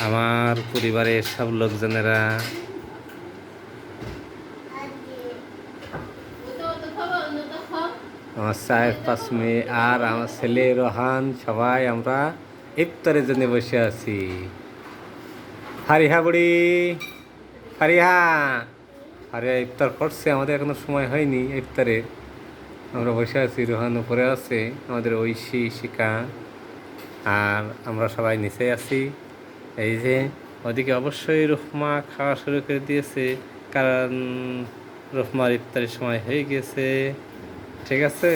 আমার পরিবারের সব লোকজনেরা, আমার সাহেব পাসমি আর আমার ছেলে রোহান, সবাই আমরা ইফতারের জন্য বসে আছি। ফারিহা বুড়ি, ফারিহা, ফারিহা ইফতার করছে, আমাদের এখনো সময় হয়নি ইফতারের। আমরা বসে আছি, রোহান উপরে আছে, আমাদের ঐশী, শিকা, আর আমরা সবাই নিচে আছি। এই যে ওদিকে অবশ্যই রুহমা খাওয়া শুরু করে দিয়েছে, কারণ রুহমার ইফতারের সময় হয়ে গেছে। ঠিক আছে।